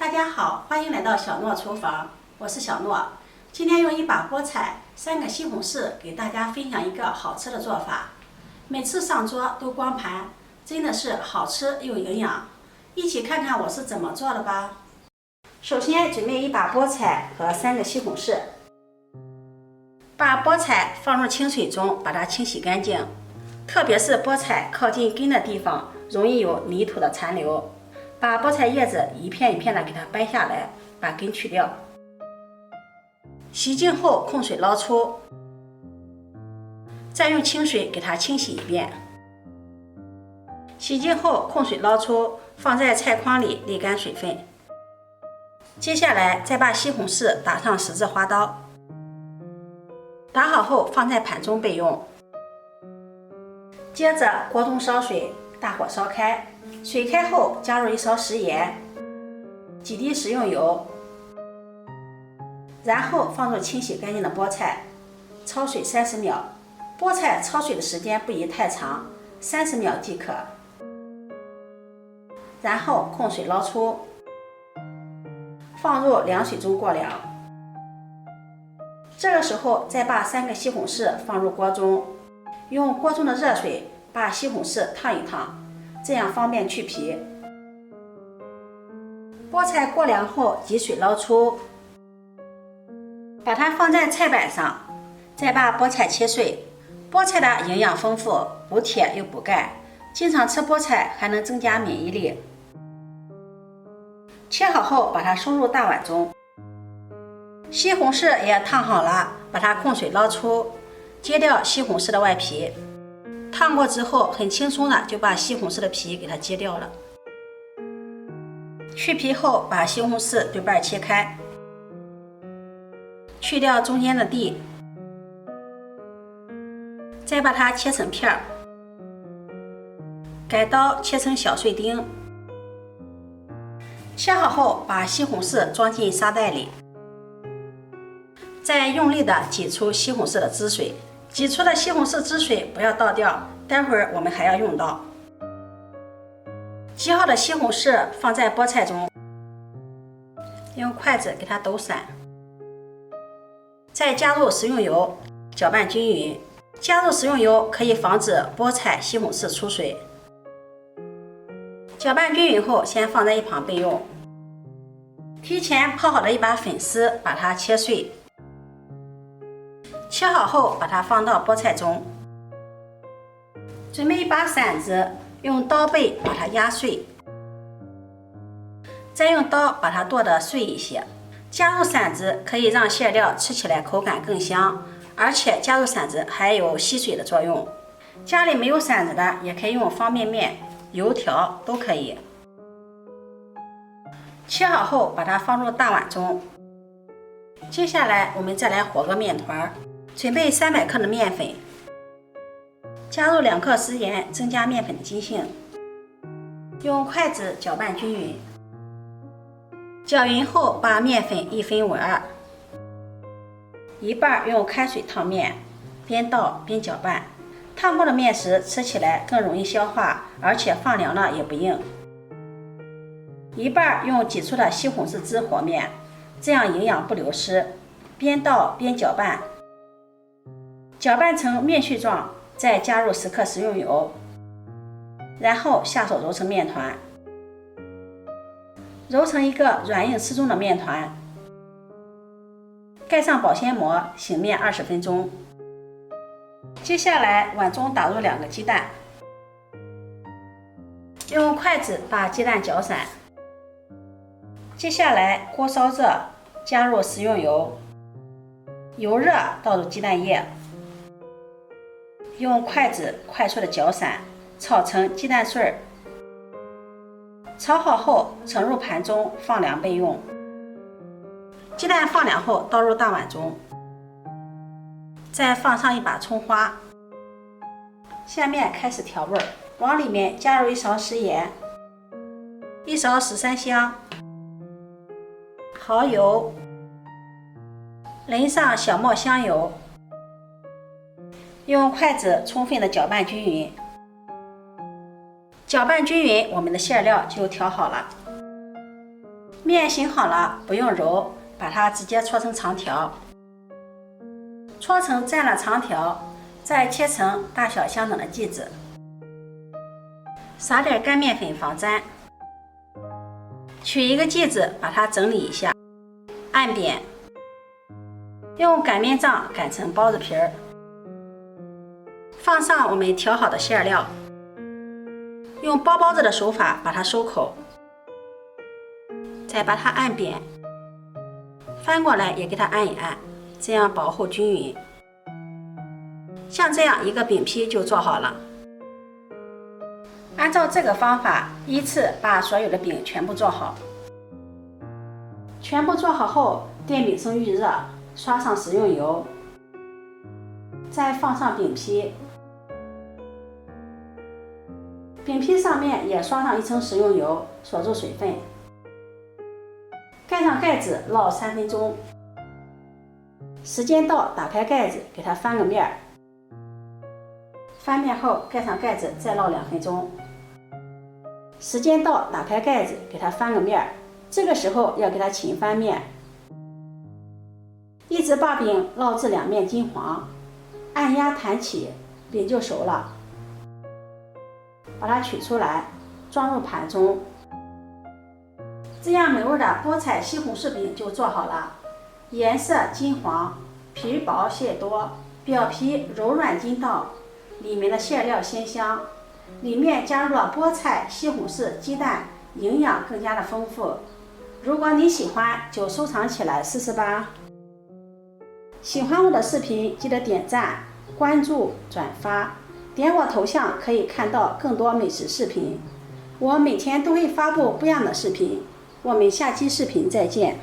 大家好，欢迎来到小诺厨房，我是小诺。今天用一把菠菜、3个西红柿给大家分享一个好吃的做法。每次上桌都光盘，真的是好吃又营养。一起看看我是怎么做的吧。首先准备一把菠菜和3个西红柿，把菠菜放入清水中，把它清洗干净。特别是菠菜靠近根的地方，容易有泥土的残留。把菠菜叶子一片一片的给它掰下来，把根去掉。洗净后控水捞出，再用清水给它清洗一遍。洗净后控水捞出，放在菜筐里沥干水分。接下来再把西红柿打上十字花刀，打好后放在盘中备用。接着锅中烧水，大火烧开，水开后加入1勺食盐，几滴食用油，然后放入清洗干净的菠菜，焯水30秒。菠菜焯水的时间不宜太长，30秒即可。然后控水捞出，放入凉水中过凉。这个时候再把3个西红柿放入锅中，用锅中的热水把西红柿烫一烫，这样方便去皮。菠菜过凉后挤水捞出，把它放在菜板上，再把菠菜切碎。菠菜的营养丰富，补铁又补钙，经常吃菠菜还能增加免疫力。切好后把它收入大碗中。西红柿也烫好了，把它控水捞出，揭掉西红柿的外皮。烫过之后很轻松的就把西红柿的皮给它揭掉了。去皮后把西红柿对半切开，去掉中间的蒂，再把它切成片儿，改刀切成小碎丁。切好后把西红柿装进沙袋里，再用力的挤出西红柿的汁水。挤出的西红柿汁水不要倒掉，待会儿我们还要用到。挤好的西红柿放在菠菜中，用筷子给它抖散，再加入食用油，搅拌均匀。加入食用油可以防止菠菜、西红柿出水。搅拌均匀后先放在一旁备用。提前泡好的一把粉丝，把它切碎。切好后把它放到菠菜中，准备一把馓子，用刀背把它压碎，再用刀把它剁得碎一些。加入馓子可以让馅料吃起来口感更香，而且加入馓子还有吸水的作用。家里没有馓子的也可以用方便面、油条都可以。切好后把它放入大碗中。接下来我们再来和个面团。准备300克的面粉，加入2克食盐，增加面粉的筋性。用筷子搅拌均匀。搅匀后把面粉1分为2，一半用开水烫面，边倒边搅拌。烫过的面食吃起来更容易消化，而且放凉了也不硬。一半用挤出的西红柿汁和面，这样营养不流失。边倒边搅拌。搅拌成面絮状，再加入10克食用油，然后下手揉成面团，揉成一个软硬适中的面团。盖上保鲜膜，醒面20分钟。接下来碗中打入2个鸡蛋，用筷子把鸡蛋搅散。接下来锅烧热，加入食用油，油热倒入鸡蛋液。用筷子快速的搅散，炒成鸡蛋碎儿。炒好后盛入盘中，放凉备用。鸡蛋放凉后倒入大碗中，再放上一把葱花。下面开始调味，往里面加入1勺食盐，1勺十三香，蚝油，淋上小磨香油。用筷子充分的搅拌均匀，搅拌均匀，我们的馅料就调好了。面醒好了，不用揉，把它直接搓成长条。搓成这样的长条，再切成大小相等的剂子，撒点干面粉防粘。取一个剂子，把它整理一下，按扁，用擀面杖擀成包子皮儿，放上我们调好的馅料，用包包子的手法把它收口，再把它按扁，翻过来也给它按一按，这样薄厚均匀。像这样一个饼坯就做好了。按照这个方法，依次把所有的饼全部做好。全部做好后，电饼铛预热，刷上食用油，再放上饼坯，饼坯上面也刷上一层食用油，锁住水分，盖上盖子烙3分钟。时间到，打开盖子，给它翻个面儿。翻面后盖上盖子，再烙2分钟。时间到，打开盖子，给它翻个面儿。这个时候要给它勤翻面，一直把饼烙至两面金黄，按压弹起，饼就熟了。把它取出来，装入盘中。这样美味的菠菜西红柿饼就做好了，颜色金黄，皮薄馅多，表皮柔软筋道，里面的馅料鲜香，里面加入了菠菜、西红柿、鸡蛋，营养更加的丰富。如果你喜欢，就收藏起来试试吧。喜欢我的视频，记得点赞、关注、转发，点我头像可以看到更多美食视频。我每天都会发布不一样的视频，我们下期视频再见。